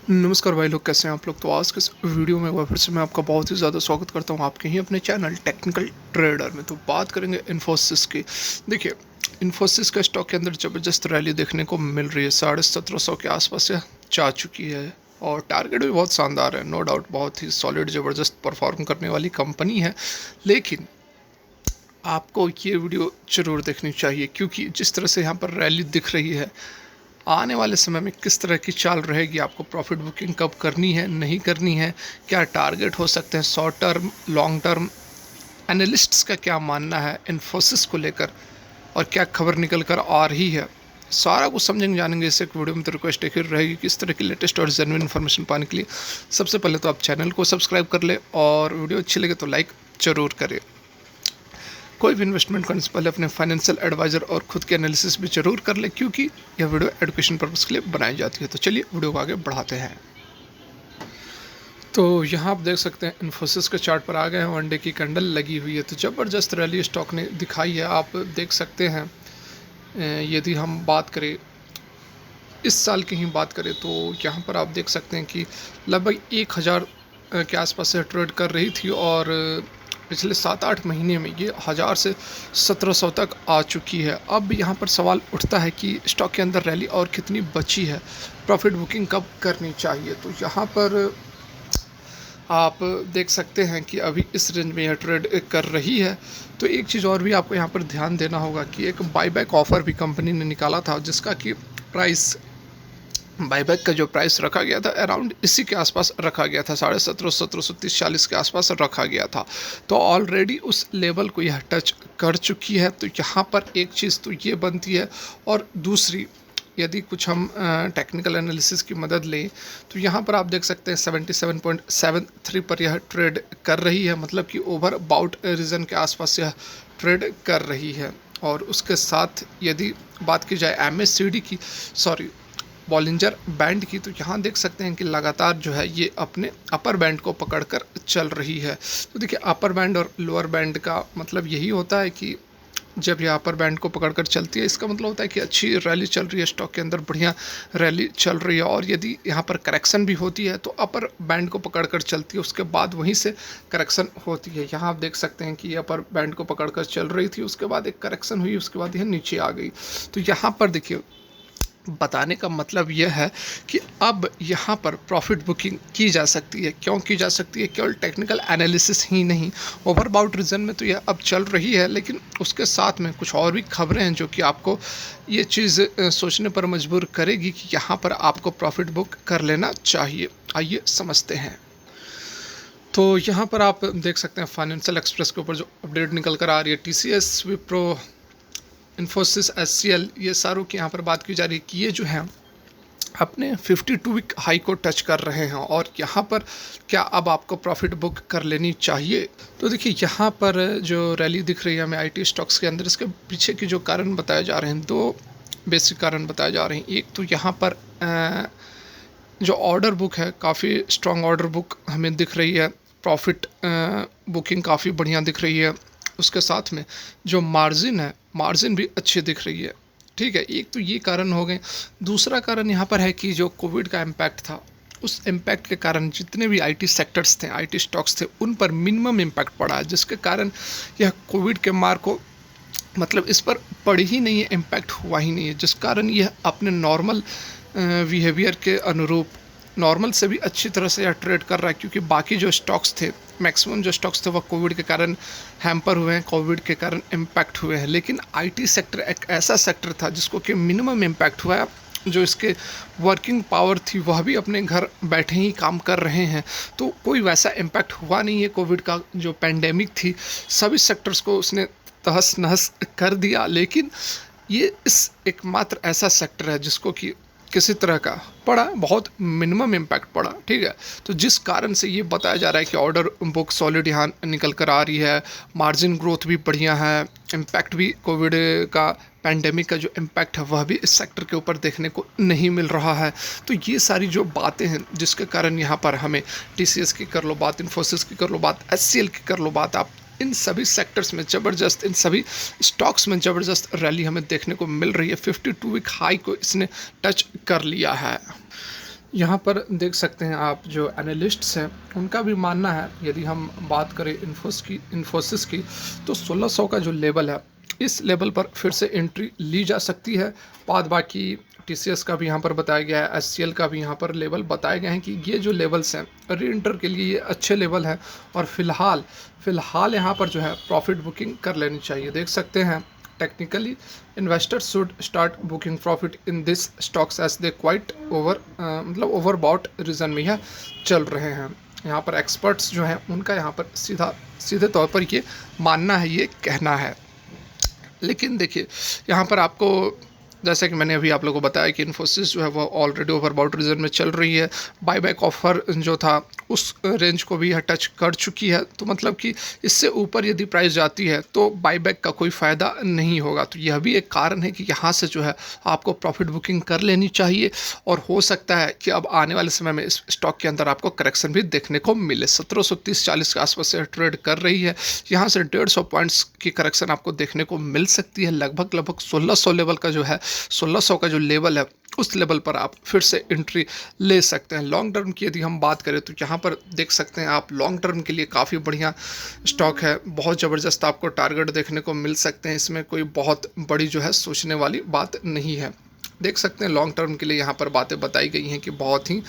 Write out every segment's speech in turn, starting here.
नमस्कार भाई लोग, कैसे हैं आप लोग। तो आज के इस वीडियो में एक बार फिर से मैं आपका बहुत ही ज़्यादा स्वागत करता हूं आपके ही अपने चैनल टेक्निकल ट्रेडर में। तो बात करेंगे इन्फोसिस की। देखिए, इन्फोसिस का स्टॉक के अंदर ज़बरदस्त रैली देखने को मिल रही है। 1750 के आसपास यह जा चुकी है और टारगेट भी बहुत शानदार है। नो डाउट बहुत ही सॉलिड ज़बरदस्त परफॉर्म करने वाली कंपनी है। लेकिन आपको ये वीडियो ज़रूर देखनी चाहिए, क्योंकि जिस तरह से यहाँ पर रैली दिख रही है, आने वाले समय में किस तरह की चाल रहेगी, आपको प्रॉफिट बुकिंग कब करनी है, नहीं करनी है, क्या टारगेट हो सकते हैं short term, long term, analysts का क्या मानना है इन्फोसिस को लेकर, और क्या खबर निकल कर आ रही है, सारा कुछ समझेंगे जानेंगे इस एक वीडियो में। तो रिक्वेस्ट एक ही रहेगी कि इस तरह की लेटेस्ट और जेन्युइन इन्फॉर्मेशन पाने के लिए सबसे पहले तो आप चैनल को सब्सक्राइब कर ले और वीडियो अच्छी लगे तो लाइक ज़रूर करें। कोई भी इन्वेस्टमेंट करने से पहले अपने फाइनेंशियल एडवाइज़र और खुद के एनालिसिस भी जरूर कर ले, क्योंकि यह वीडियो एजुकेशन पर्पज़ के लिए बनाई जाती है। तो चलिए वीडियो को आगे बढ़ाते हैं। तो यहाँ आप देख सकते हैं इन्फोसिस के चार्ट पर आ गए हैं। वन डे की कैंडल लगी हुई है, तो ज़बरदस्त रैली स्टॉक ने दिखाई है। आप देख सकते हैं, यदि हम बात करें इस साल की ही बात करें तो यहाँ पर आप देख सकते हैं कि लगभग 1000 के आसपास से ट्रेड कर रही थी, और पिछले 7-8 महीने में ये 1000 से 1700 तक आ चुकी है। अब यहाँ पर सवाल उठता है कि स्टॉक के अंदर रैली और कितनी बची है, प्रॉफिट बुकिंग कब करनी चाहिए। तो यहाँ पर आप देख सकते हैं कि अभी इस रेंज में यह ट्रेड कर रही है। तो एक चीज़ और भी आपको यहाँ पर ध्यान देना होगा कि एक बाईबैक ऑफ़र भी कंपनी ने निकाला था, जिसका कि प्राइस, बाईबैक का जो प्राइस रखा गया था अराउंड इसी के आसपास रखा गया था, 1750, 1730, 40 के आसपास रखा गया था। तो ऑलरेडी उस लेवल को यह टच कर चुकी है। तो यहाँ पर एक चीज़ तो ये बनती है, और दूसरी, यदि कुछ हम टेक्निकल एनालिसिस की मदद लें तो यहाँ पर आप देख सकते हैं 77.73 पर यह ट्रेड कर रही है, मतलब कि ओवर अबाउट रीजन के आसपास यह ट्रेड कर रही है। और उसके साथ यदि बात की जाए MACD की, सॉरी, बॉलिंजर बैंड की, तो यहाँ देख सकते हैं कि लगातार जो है ये अपने अपर बैंड को पकड़कर चल रही है। तो देखिए, अपर बैंड और लोअर बैंड का मतलब यही होता है कि जब ये अपर बैंड को पकड़कर चलती है, इसका मतलब होता है कि अच्छी रैली चल रही है, स्टॉक के अंदर बढ़िया रैली चल रही है। और यदि यहाँ पर करेक्शन भी होती है तो अपर बैंड को पकड़कर चलती है, उसके बाद वहीं से करेक्शन होती है। यहाँ आप देख सकते हैं कि अपर बैंड को पकड़कर चल रही थी, उसके बाद एक करेक्शन हुई, उसके बाद यह नीचे आ गई। तो यहाँ पर देखिए, बताने का मतलब यह है कि अब यहाँ पर प्रॉफिट बुकिंग की जा सकती है। क्यों की जा सकती है? केवल टेक्निकल एनालिसिस ही नहीं, ओवरबाउट रीजन में तो यह अब चल रही है, लेकिन उसके साथ में कुछ और भी खबरें हैं जो कि आपको ये चीज़ सोचने पर मजबूर करेगी कि यहाँ पर आपको प्रॉफिट बुक कर लेना चाहिए। आइए समझते हैं। तो यहाँ पर आप देख सकते हैं फाइनेंशियल एक्सप्रेस के ऊपर जो अपडेट निकल कर आ रही है, TCS, विप्रो, इन्फोसिस, HCL, ये सारों की यहाँ पर बात की जा रही है कि ये जो है अपने 52 वीक हाई को टच कर रहे हैं, और यहाँ पर क्या अब आपको प्रॉफिट बुक कर लेनी चाहिए। तो देखिए, यहाँ पर जो रैली दिख रही है हमें IT स्टॉक्स के अंदर, इसके पीछे के जो कारण बताए जा रहे हैं, दो बेसिक कारण बताए जा रहे हैं। एक तो यहाँ पर जो ऑर्डर बुक है, काफ़ी स्ट्रॉन्ग ऑर्डर बुक हमें दिख रही है, प्रॉफिट बुकिंग काफ़ी बढ़िया दिख रही है। उसके साथ में जो मार्जिन है, मार्जिन भी अच्छी दिख रही है। ठीक है, एक तो ये कारण हो गए। दूसरा कारण यहाँ पर है कि जो कोविड का इम्पैक्ट था, उस इम्पैक्ट के कारण जितने भी IT सेक्टर्स थे, IT स्टॉक्स थे, उन पर मिनिमम इम्पैक्ट पड़ा है, जिसके कारण यह कोविड के मार को, मतलब इस पर पड़ी ही नहीं है, इम्पैक्ट हुआ ही नहीं है, जिस कारण यह अपने नॉर्मल बिहेवियर के अनुरूप, नॉर्मल से भी अच्छी तरह से यह ट्रेड कर रहा है। क्योंकि बाकी जो स्टॉक्स थे, मैक्सिमम जो स्टॉक्स थे, वह कोविड के कारण हैम्पर हुए हैं, कोविड के कारण इम्पैक्ट हुए हैं। लेकिन IT सेक्टर एक ऐसा सेक्टर था जिसको कि मिनिमम इम्पैक्ट हुआ है, जो इसके वर्किंग पावर थी वह भी अपने घर बैठे ही काम कर रहे हैं। तो कोई वैसा इम्पैक्ट हुआ नहीं है कोविड का। जो पैंडेमिक थी, सभी सेक्टर्स को उसने तहस नहस कर दिया। लेकिन ये इस एकमात्र ऐसा सेक्टर है जिसको कि किसी तरह का पड़ा, बहुत मिनिमम इम्पैक्ट पड़ा। ठीक है, तो जिस कारण से ये बताया जा रहा है कि ऑर्डर बुक सॉलिड यहाँ निकल कर आ रही है, मार्जिन ग्रोथ भी बढ़िया है, इम्पैक्ट भी कोविड का, पैंडेमिक का जो इम्पैक्ट है वह भी इस सेक्टर के ऊपर देखने को नहीं मिल रहा है। तो ये सारी जो बातें हैं जिसके कारण यहाँ पर हमें TCS की कर लो बात, इन्फोसिस की कर लो बात, HCL की कर लो बात, आप इन सभी सेक्टर्स में ज़बरदस्त, इन सभी स्टॉक्स में ज़बरदस्त रैली हमें देखने को मिल रही है। 52 वीक हाई को इसने टच कर लिया है। यहाँ पर देख सकते हैं आप, जो एनालिस्ट्स हैं उनका भी मानना है, यदि हम बात करें इन्फोसिस की, तो 1600 का जो लेवल है, इस लेवल पर फिर से एंट्री ली जा सकती है। बाद बाकी टीसीएस का भी यहाँ पर बताया गया है, एचसीएल का भी यहाँ पर लेवल बताए गए हैं कि ये जो लेवल्स हैं री एंटर के लिए ये अच्छे लेवल हैं, और फिलहाल यहाँ पर जो है प्रॉफिट बुकिंग कर लेनी चाहिए। देख सकते हैं technically investors should start booking profit in this stocks as they quite मतलब ओवरबॉट रीजन में यह चल रहे हैं। यहाँ पर एक्सपर्ट्स जो हैं उनका यहाँ पर सीधे तौर पर ये मानना है, ये कहना है। लेकिन देखिए यहाँ पर आपको, जैसा कि मैंने अभी आप लोगों को बताया कि इन्फोसिस जो है वो ऑलरेडी ओवरबॉट रीजन में चल रही है, बायबैक ऑफर जो था उस रेंज को भी यह टच कर चुकी है, तो मतलब कि इससे ऊपर यदि प्राइस जाती है तो बायबैक का कोई फ़ायदा नहीं होगा। तो यह भी एक कारण है कि यहाँ से जो है आपको प्रॉफिट बुकिंग कर लेनी चाहिए, और हो सकता है कि अब आने वाले समय में इस स्टॉक के अंदर आपको करेक्शन भी देखने को मिले। 1730-40 के आसपास से ट्रेड कर रही है, यहाँ से 150 पॉइंट्स की करेक्शन आपको देखने को मिल सकती है। लगभग 1600 लेवल का जो है, 1600 का जो लेवल है, उस लेवल पर आप फिर से एंट्री ले सकते हैं। लॉन्ग टर्म की यदि हम बात करें तो यहाँ पर देख सकते हैं आप, लॉन्ग टर्म के लिए काफ़ी बढ़िया स्टॉक है, बहुत ज़बरदस्त आपको टारगेट देखने को मिल सकते हैं। इसमें कोई बहुत बड़ी जो है सोचने वाली बात नहीं है। देख सकते हैं लॉन्ग टर्म के लिए यहाँ पर बातें बताई गई हैं कि बहुत ही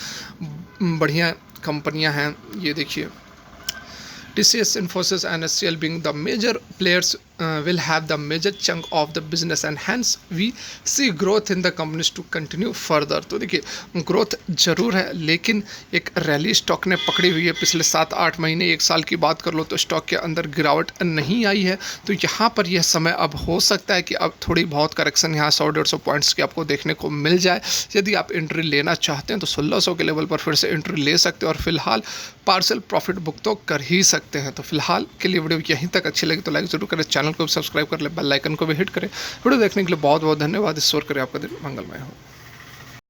बढ़िया कंपनियाँ हैं। ये देखिए, TCS, Infosys and SCL being the major players will have the major chunk of the business, and hence we see growth in the companies to continue further। तो देखिए ग्रोथ जरूर है, लेकिन एक रैली स्टॉक ने पकड़ी हुई है। पिछले 7-8 महीने, 1 साल की बात कर लो तो स्टॉक के अंदर गिरावट नहीं आई है। तो यहाँ पर यह समय अब हो सकता है कि अब थोड़ी बहुत करेक्शन यहाँ 100-150 पॉइंट्स की आपको देखने को मिल जाए। यदि आप एंट्री लेना चाहते हैं तो 1600 के लेवल पर फिर से एंट्री ले सकते हैं, और फिलहाल पार्सल प्रॉफिट बुक तो कर ही सकते हैं। तो फिलहाल के लिए वीडियो यहीं तक। अच्छी लगी तो लाइक जरूर करें, चैनल को भी सब्सक्राइब कर ले, बेल आइकन को भी हिट करें। वीडियो देखने के लिए बहुत बहुत धन्यवाद। ईश्वर करे आपका दिन मंगलमय हो।